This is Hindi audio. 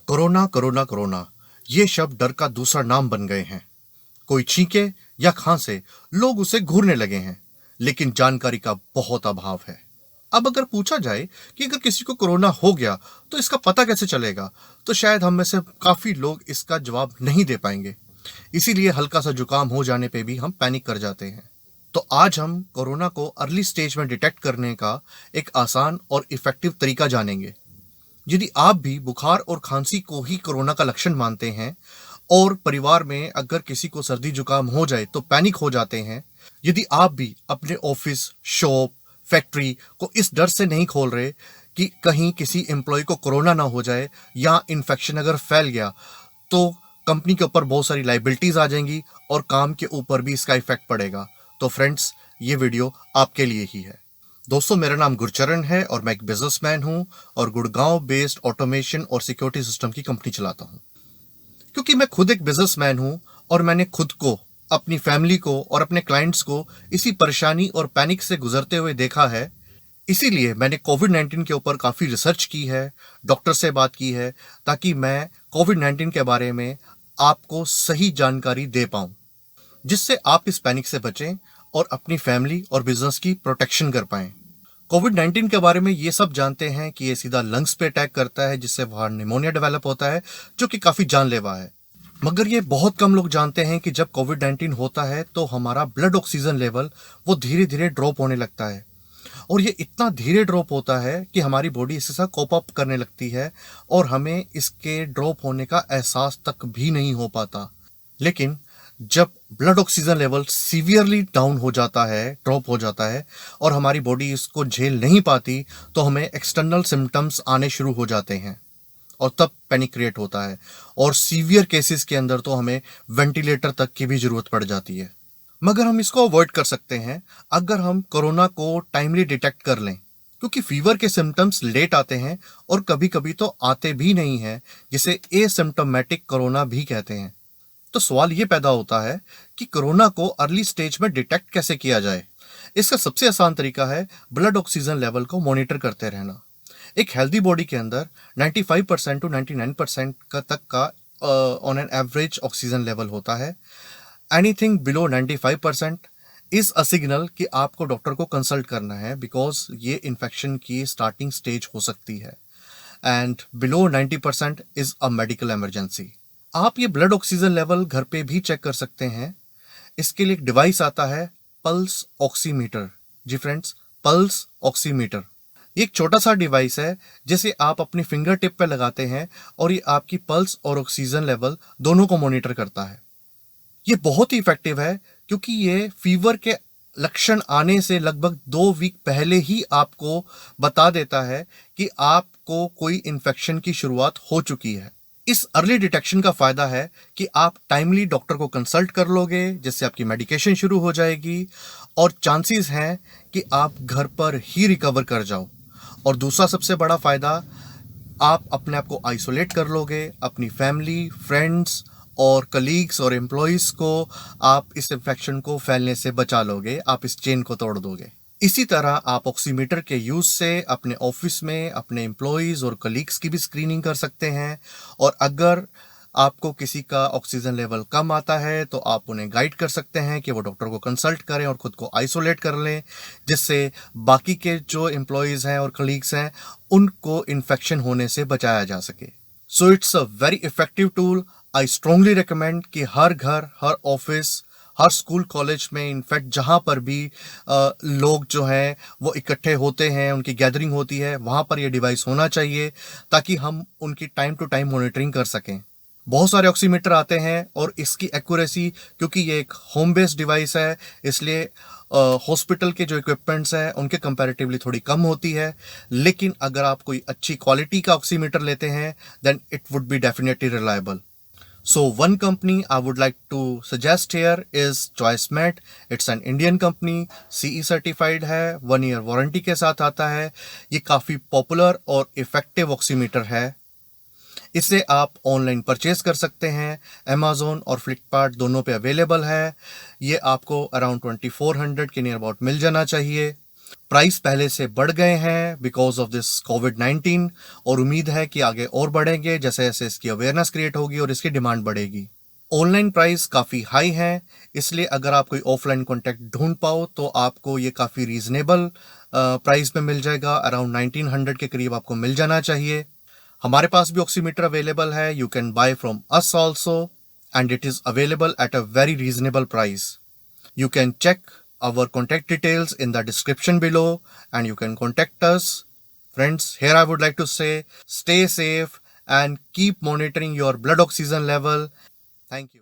कोरोना कोरोना कोरोना ये शब्द डर का दूसरा नाम बन गए हैं। कोई छींके या खांसे, लोग उसे घूरने लगे हैं। लेकिन जानकारी का बहुत अभाव है। अब अगर पूछा जाए कि अगर किसी को कोरोना हो गया तो इसका पता कैसे चलेगा, तो शायद हम में से काफी लोग इसका जवाब नहीं दे पाएंगे। इसीलिए हल्का सा जुकाम हो जाने पे भी हम पैनिक कर जाते हैं। तो आज हम कोरोना को अर्ली स्टेज में डिटेक्ट करने का एक आसान और इफेक्टिव तरीका जानेंगे। यदि आप भी बुखार और खांसी को ही कोरोना का लक्षण मानते हैं और परिवार में अगर किसी को सर्दी जुकाम हो जाए तो पैनिक हो जाते हैं, यदि आप भी अपने ऑफिस, शॉप, फैक्ट्री को इस डर से नहीं खोल रहे कि कहीं किसी एम्प्लॉय को कोरोना ना हो जाए या इन्फेक्शन अगर फैल गया तो कंपनी के ऊपर बहुत सारी लाइबिलिटीज आ जाएंगी और काम के ऊपर भी इसका इफेक्ट पड़ेगा, तो फ्रेंड्स, ये वीडियो आपके लिए ही है। दोस्तों, मेरा नाम गुरचरण है और मैं एक बिजनेसमैन हूं और गुड़गांव बेस्ड ऑटोमेशन और सिक्योरिटी सिस्टम की कंपनी चलाता हूं। क्योंकि मैं खुद एक बिजनेसमैन हूं और मैंने खुद को, अपनी फैमिली को और अपने क्लाइंट्स को इसी परेशानी और पैनिक से गुजरते हुए देखा है, इसीलिए मैंने कोविड-19 के ऊपर काफ़ी रिसर्च की है, डॉक्टर से बात की है, ताकि मैं कोविड-19 के बारे में आपको सही जानकारी दे पाऊं, जिससे आप इस पैनिक से बचें और अपनी फैमिली और बिजनेस की प्रोटेक्शन कर पाएं। कोविड-19 के बारे में ये सब जानते हैं कि ये सीधा लंग्स पे अटैक करता है, जिससे वहाँ निमोनिया डेवलप होता है, जो कि काफ़ी जानलेवा है। मगर ये बहुत कम लोग जानते हैं कि जब कोविड-19 होता है तो हमारा ब्लड ऑक्सीजन लेवल वो धीरे धीरे ड्रॉप होने लगता है। और ये इतना धीरे ड्रॉप होता है कि हमारी बॉडी इसके साथ कोप अप करने लगती है और हमें इसके ड्रॉप होने का एहसास तक भी नहीं हो पाता। लेकिन जब blood oxygen level severely down हो जाता है, ड्रॉप हो जाता है और हमारी बॉडी इसको झेल नहीं पाती, तो हमें एक्सटर्नल सिम्टम्स आने शुरू हो जाते हैं और तब पैनिक क्रिएट होता है। और सीवियर केसेस के अंदर तो हमें वेंटिलेटर तक की भी जरूरत पड़ जाती है। मगर हम इसको अवॉइड कर सकते हैं अगर हम कोरोना को टाइमली डिटेक्ट कर लें, क्योंकि फीवर के सिम्टम्स लेट आते हैं और कभी कभी तो आते भी नहीं हैं, जिसे एसिम्टोमेटिक कोरोना भी कहते हैं। तो सवाल ये पैदा होता है कि कोरोना को अर्ली स्टेज में डिटेक्ट कैसे किया जाए। इसका सबसे आसान तरीका है ब्लड ऑक्सीजन लेवल को मॉनिटर करते रहना। एक हेल्दी बॉडी के अंदर 95% टू 99% का तक का on an average oxygen level होता है। Anything below 95% is a signal कि आपको डॉक्टर को कंसल्ट करना है, बिकॉज ये इन्फेक्शन की स्टार्टिंग स्टेज हो सकती है। And below 90% is a medical emergency. आप ये ब्लड ऑक्सीजन लेवल घर पे भी चेक कर सकते हैं। इसके लिए एक डिवाइस आता है, पल्स ऑक्सीमीटर। जी फ्रेंड्स, पल्स ऑक्सीमीटर ये एक छोटा सा डिवाइस है जिसे आप अपनी फिंगर टिप पे लगाते हैं और ये आपकी पल्स और ऑक्सीजन लेवल दोनों को मॉनिटर करता है। ये बहुत ही इफेक्टिव है क्योंकि ये फीवर के लक्षण आने से लगभग 2 वीक पहले ही आपको बता देता है कि आपको कोई इन्फेक्शन की शुरुआत हो चुकी है। इस अर्ली डिटेक्शन का फायदा है कि आप टाइमली डॉक्टर को कंसल्ट कर लोगे, जिससे आपकी मेडिकेशन शुरू हो जाएगी और चांसेस हैं कि आप घर पर ही रिकवर कर जाओ। और दूसरा सबसे बड़ा फायदा, आप अपने आप को आइसोलेट कर लोगे, अपनी फैमिली, फ्रेंड्स और कलीग्स और एम्प्लॉयज को आप इस इन्फेक्शन को फैलने से बचा लोगे, आप इस चेन को तोड़ दोगे। इसी तरह आप ऑक्सीमीटर के यूज से अपने ऑफिस में अपने एम्प्लॉयज और कलीग्स की भी स्क्रीनिंग कर सकते हैं। और अगर आपको किसी का ऑक्सीजन लेवल कम आता है तो आप उन्हें गाइड कर सकते हैं कि वो डॉक्टर को कंसल्ट करें और खुद को आइसोलेट कर लें, जिससे बाकी के जो एम्प्लॉयज हैं और कलीग्स हैं उनको इन्फेक्शन होने से बचाया जा सके। So it's a very effective tool. I strongly recommend कि हर घर, हर ऑफिस, हर स्कूल, कॉलेज में, इनफैक्ट जहाँ पर भी लोग जो हैं वो इकट्ठे होते हैं, उनकी गैदरिंग होती है, वहाँ पर ये डिवाइस होना चाहिए ताकि हम उनकी टाइम टू टाइम मॉनिटरिंग कर सकें। बहुत सारे ऑक्सीमीटर आते हैं और इसकी एक्यूरेसी, क्योंकि ये एक होम बेस्ड डिवाइस है, इसलिए हॉस्पिटल के जो इक्विपमेंट्स हैं उनके कंपैरेटिवली थोड़ी कम होती है। लेकिन अगर आप कोई अच्छी क्वालिटी का ऑक्सीमीटर लेते हैं then it would be definitely reliable. So one company I would like to suggest here is ChoiceMed. It's an Indian company, CE certified है, 1 year वारंटी के साथ आता है। ये काफ़ी पॉपुलर और इफेक्टिव ऑक्सीमीटर है। इसे आप ऑनलाइन परचेज कर सकते हैं, अमेजोन और फ्लिपकार्ट दोनों पे अवेलेबल है। ये आपको अराउंड 2400 के नियर अबाउट मिल जाना चाहिए। प्राइस पहले से बढ़ गए हैं बिकॉज ऑफ दिस कोविड-19 और उम्मीद है कि आगे और बढ़ेंगे जैसे जैसे इसकी अवेयरनेस क्रिएट होगी और इसकी डिमांड बढ़ेगी। ऑनलाइन प्राइस काफ़ी हाई है, इसलिए अगर आप कोई ऑफलाइन कॉन्टैक्ट ढूंढ पाओ तो आपको ये काफ़ी रीजनेबल प्राइस में मिल जाएगा। अराउंड 1900 के करीब आपको मिल जाना चाहिए। हमारे पास भी ऑक्सीमीटर अवेलेबल है, you can buy from us also and it is available at a very reasonable price. You can check our contact details in the description below and you can contact us. Friends, here I would like to say stay safe and keep monitoring your blood oxygen level. Thank you.